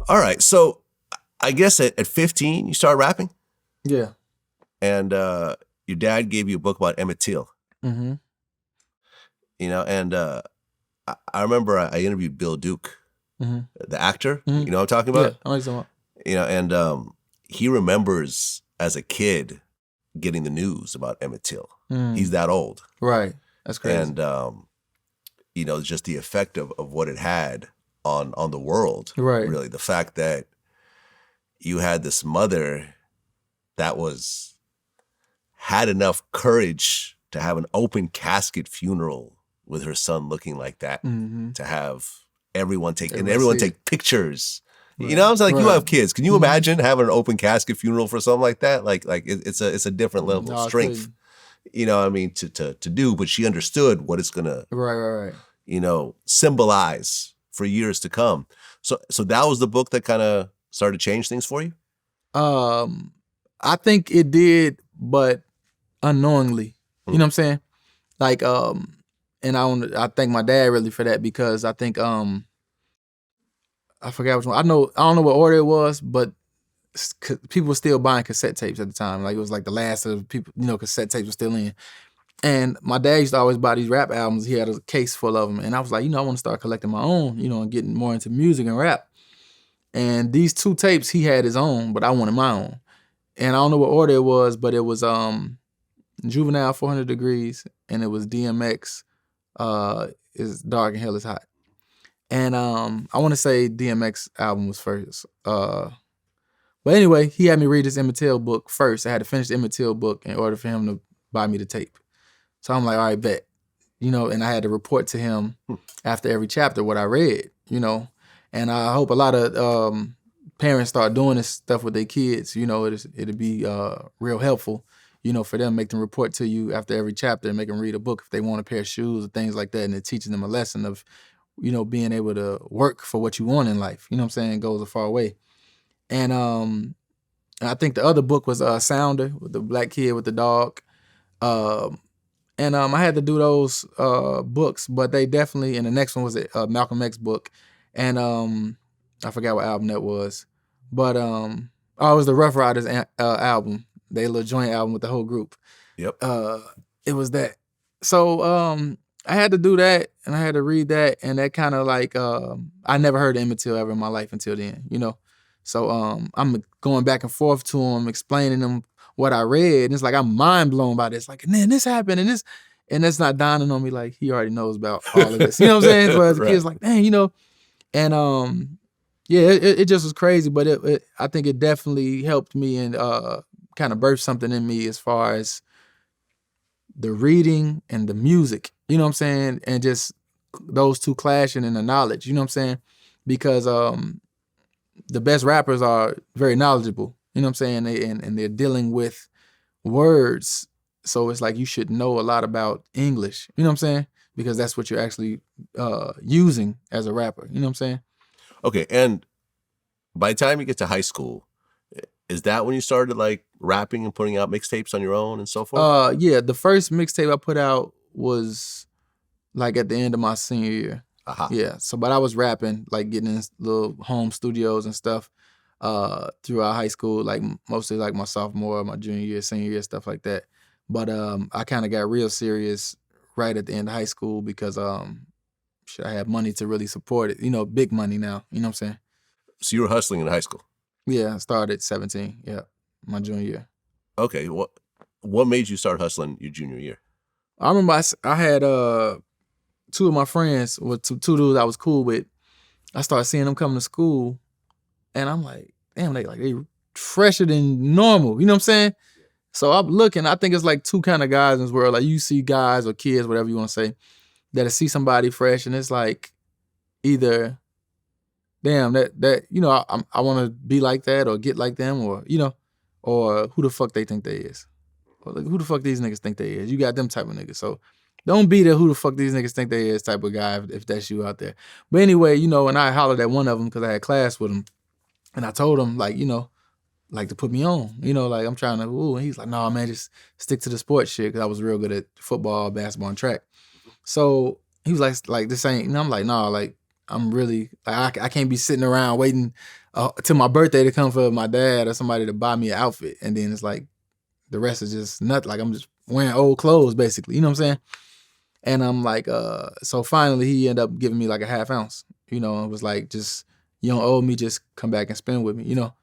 All right. So I guess at 15, you started rapping? Yeah. And your dad gave you a book about Emmett Till. Mm-hmm. And I remember I interviewed Bill Duke, the actor. Mm-hmm. You know what I'm talking about? Yeah, I know what you're talking about. And he remembers as a kid getting the news about Emmett Till. He's that old. Right. That's crazy. And, just the effect of what it had on the world. Right. Really, the fact that you had this mother that had enough courage to have an open casket funeral with her son looking like that, to have everyone take pictures. Right. You know what I'm saying? Like, you have kids. Can you imagine having an open casket funeral for something like that? Like it's a different level of strength. You know what I mean, to do, but she understood what it's gonna right. Symbolize for years to come. So that was the book that kind of started to change things for you? I think it did, but unknowingly. You know what I'm saying? Like, and I thank my dad really for that, because I think I forgot which one. I don't know what order it was, but people were still buying cassette tapes at the time. Like, it was like the last of people, cassette tapes were still in. And my dad used to always buy these rap albums. He had a case full of them. And I was like, I want to start collecting my own, and getting more into music and rap. And these 2 tapes, he had his own, but I wanted my own. And I don't know what order it was, but it was Juvenile 400 Degrees, and it was DMX, Is Dark and Hell is Hot. And I want to say DMX album was first. But anyway, he had me read this Emmett Till book first. I had to finish the Emmett Till book in order for him to buy me the tape. So I'm like, all right, bet. And I had to report to him after every chapter what I read, And I hope a lot of parents start doing this stuff with their kids. It'd be real helpful, for them, make them report to you after every chapter and make them read a book if they want a pair of shoes or things like that. And it teaches them a lesson of, being able to work for what you want in life. You know what I'm saying? It goes a far way. And I think the other book was Sounder, with the black kid with the dog. And I had to do those books, but they definitely, and the next one was a Malcolm X book. And I forgot what album that was. But it was the Rough Riders album. They little joint album with the whole group. Yep. It was that. So I had to do that, and I had to read that, and that kind of like, I never heard of Emmett Till ever in my life until then, So I'm going back and forth to him, explaining him what I read. And it's like, I'm mind blown by this. Like, and then this happened, and this, and that's not dawning on me like he already knows about all of this. You know what I'm saying? So as a kid, it's like, dang, and yeah, it just was crazy. But I think it definitely helped me and kind of birthed something in me as far as the reading and the music. You know what I'm saying? And just those 2 clashing in the knowledge. You know what I'm saying? Because the best rappers are very knowledgeable. You know what I'm saying? And they're dealing with words. So it's like you should know a lot about English. You know what I'm saying? Because that's what you're actually using as a rapper. You know what I'm saying? Okay, and by the time you get to high school, is that when you started like rapping and putting out mixtapes on your own and so forth? Yeah, the first mixtape I put out was like at the end of my senior year. Yeah, but I was rapping, like getting in little home studios and stuff throughout high school, like mostly like my sophomore, my junior year, senior year, stuff like that. But I kind of got real serious right at the end of high school because I had money to really support it. Big money now. You know what I'm saying? So you were hustling in high school? Yeah, I started at 17. Yeah, my junior year. Okay, what made you start hustling your junior year? I remember I had 2 of my friends, with two dudes I was cool with. I started seeing them coming to school, and I'm like, damn, they fresher than normal. You know what I'm saying? So I'm looking. I think it's like 2 kind of guys in this world. Like, you see guys or kids, whatever you want to say, that see somebody fresh, and it's like either, damn, that I want to be like that or get like them, or or who the fuck they think they is, or like, who the fuck these niggas think they is. You got them type of niggas. So don't be the who the fuck these niggas think they is type of guy if that's you out there. But anyway, and I hollered at one of them because I had class with him, and I told him like to put me on, like I'm trying to, and he's like, nah, man, just stick to the sports shit, because I was real good at football, basketball, and track. So he was like this ain't, and I'm like, nah, like I'm really, like I can't be sitting around waiting to my birthday to come for my dad or somebody to buy me an outfit, and then it's like the rest is just nothing. Like I'm just wearing old clothes, basically. You know what I'm saying? And I'm like, so finally he ended up giving me like a half ounce. You know, it was like, just, you don't owe me, just come back and spend with me, you know?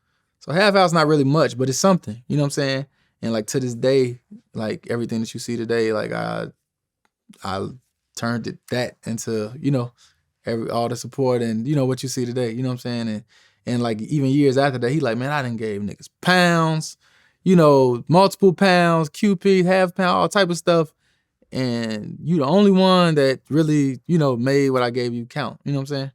So half ounce not really much, but it's something, you know what I'm saying? And like to this day, like everything that you see today, like I turned that into, you know, all the support and, you know, what you see today, you know what I'm saying? And like even years after that, he like, man, I done gave niggas pounds, you know, multiple pounds, QP, half pound, all type of stuff. And you the only one that really, you know, made what I gave you count. You know what I'm saying?